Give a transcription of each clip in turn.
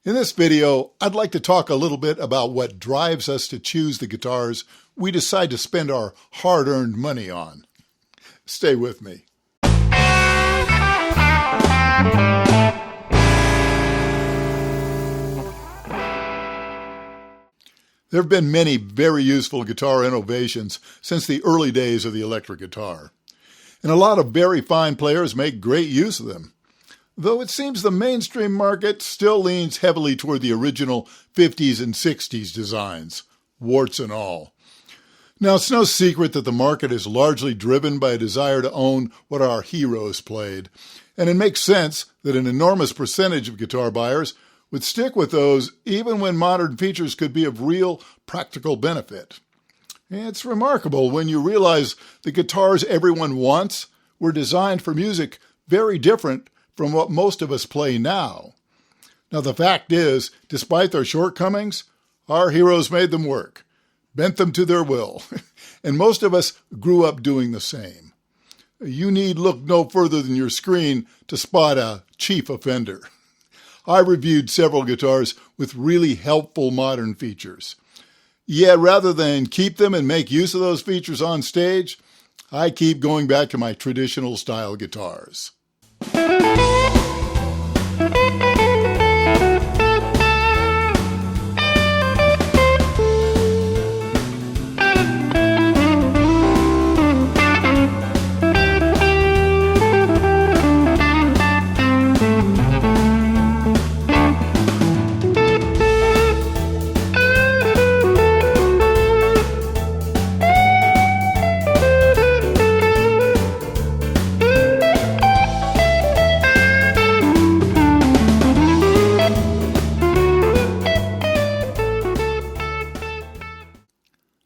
In this video, I'd like to talk a little bit about what drives us to choose the guitars we decide to spend our hard-earned money on. Stay with me. There have been many very useful guitar innovations since the early days of the electric guitar, and a lot of very fine players make great use of them. Though it seems the mainstream market still leans heavily toward the original 50s and 60s designs, warts and all. Now, it's no secret that the market is largely driven by a desire to own what our heroes played, and it makes sense that an enormous percentage of guitar buyers would stick with those even when modern features could be of real practical benefit. It's remarkable when you realize the guitars everyone wants were designed for music very different from what most of us play now. Now, the fact is, despite their shortcomings, our heroes made them work, bent them to their will, and most of us grew up doing the same. You need look no further than your screen to spot a chief offender. I reviewed several guitars with really helpful modern features. Yet, rather than keep them and make use of those features on stage, I keep going back to my traditional style guitars.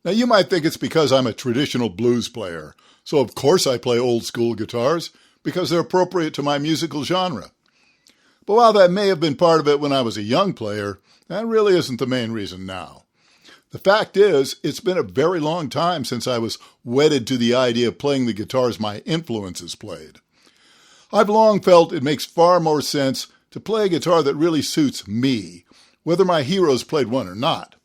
Now, you might think it's because I'm a traditional blues player, so of course I play old school guitars, because they're appropriate to my musical genre. But while that may have been part of it when I was a young player, that really isn't the main reason now. The fact is, it's been a very long time since I was wedded to the idea of playing the guitars my influences played. I've long felt it makes far more sense to play a guitar that really suits me, whether my heroes played one or not.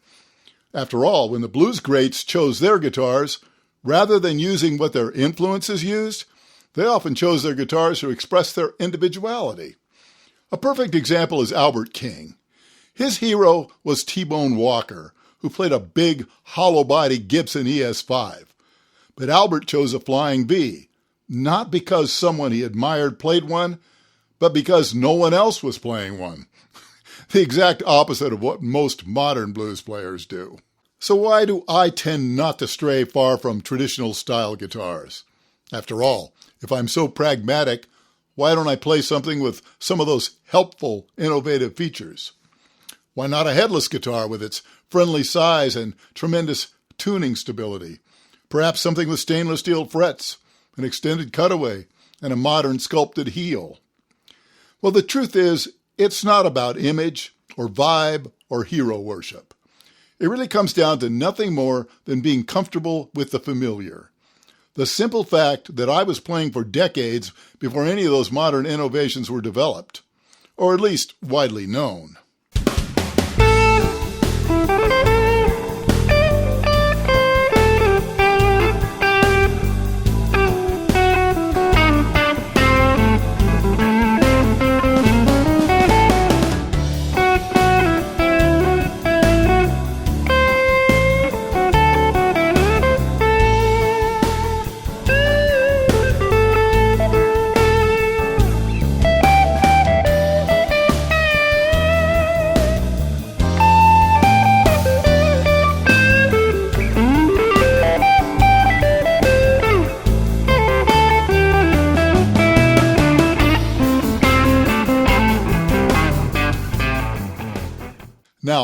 After all, when the blues greats chose their guitars, rather than using what their influences used, they often chose their guitars to express their individuality. A perfect example is Albert King. His hero was T-Bone Walker, who played a big, hollow-body Gibson ES5. But Albert chose a Flying V, not because someone he admired played one, but because no one else was playing one. The exact opposite of what most modern blues players do. So why do I tend not to stray far from traditional style guitars? After all, if I'm so pragmatic, why don't I play something with some of those helpful, innovative features? Why not a headless guitar with its friendly size and tremendous tuning stability? Perhaps something with stainless steel frets, an extended cutaway, and a modern sculpted heel. Well, the truth is, it's not about image or vibe or hero worship. It really comes down to nothing more than being comfortable with the familiar. The simple fact that I was playing for decades before any of those modern innovations were developed, or at least widely known.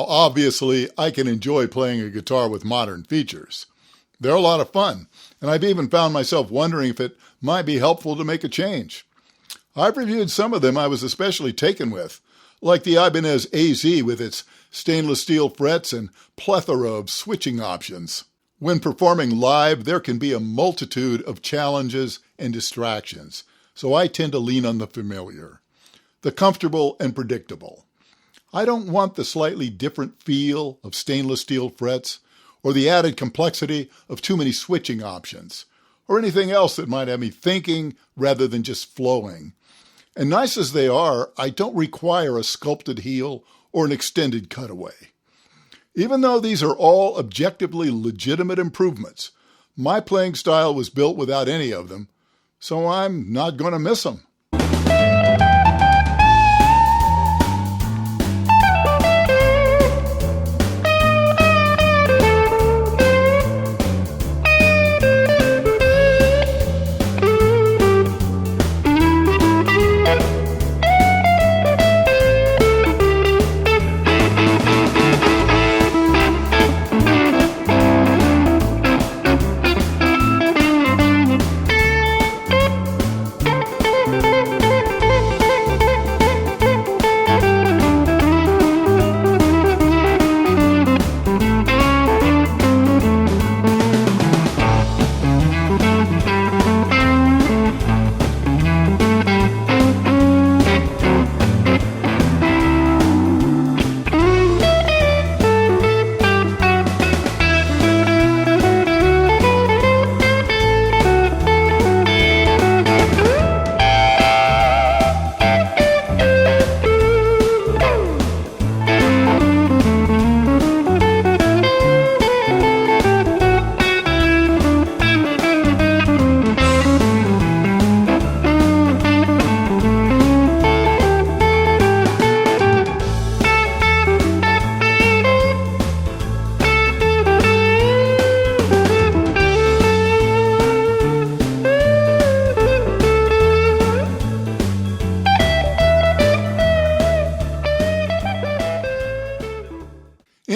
Now, obviously, I can enjoy playing a guitar with modern features. They're a lot of fun, and I've even found myself wondering if it might be helpful to make a change. I've reviewed some of them I was especially taken with, like the Ibanez AZ with its stainless steel frets and plethora of switching options. When performing live, there can be a multitude of challenges and distractions, so I tend to lean on the familiar, the comfortable and predictable. I don't want the slightly different feel of stainless steel frets or the added complexity of too many switching options or anything else that might have me thinking rather than just flowing. And nice as they are, I don't require a sculpted heel or an extended cutaway. Even though these are all objectively legitimate improvements, my playing style was built without any of them, so I'm not going to miss them.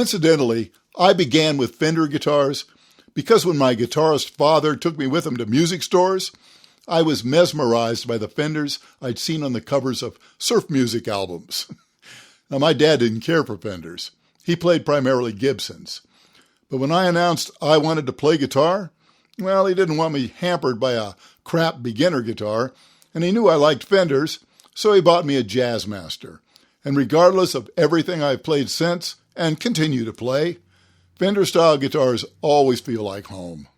Incidentally, I began with Fender guitars because when my guitarist father took me with him to music stores, I was mesmerized by the Fenders I'd seen on the covers of surf music albums. Now, my dad didn't care for Fenders. He played primarily Gibsons. But when I announced I wanted to play guitar, well, he didn't want me hampered by a crap beginner guitar, and he knew I liked Fenders, so he bought me a Jazzmaster. And regardless of everything I've played since, and continue to play, Fender-style guitars always feel like home.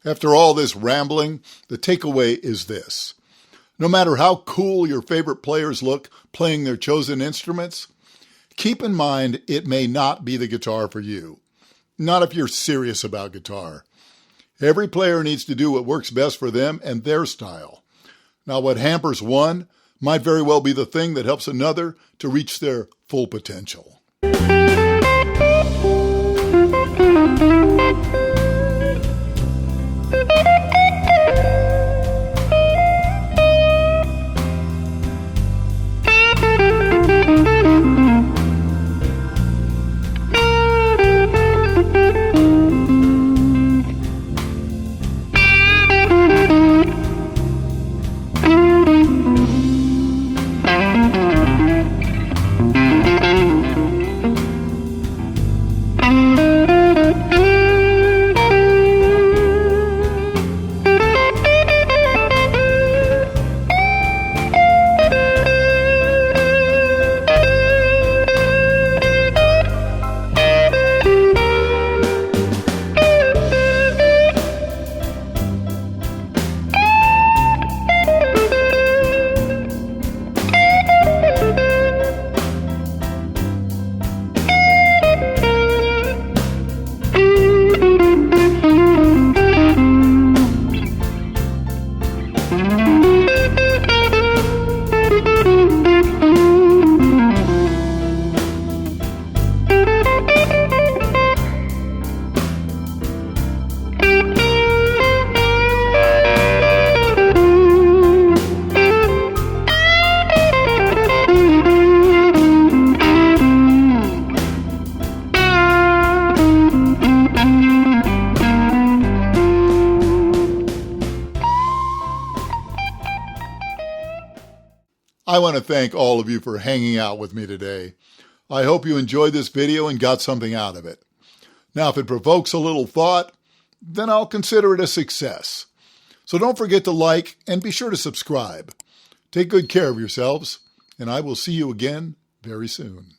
After all this rambling, the takeaway is this. No matter how cool your favorite players look playing their chosen instruments, keep in mind it may not be the guitar for you. Not if you're serious about guitar. Every player needs to do what works best for them and their style. Now, what hampers one might very well be the thing that helps another to reach their full potential. I want to thank all of you for hanging out with me today. I hope you enjoyed this video and got something out of it. Now, if it provokes a little thought, then I'll consider it a success. So don't forget to like and be sure to subscribe. Take good care of yourselves, and I will see you again very soon.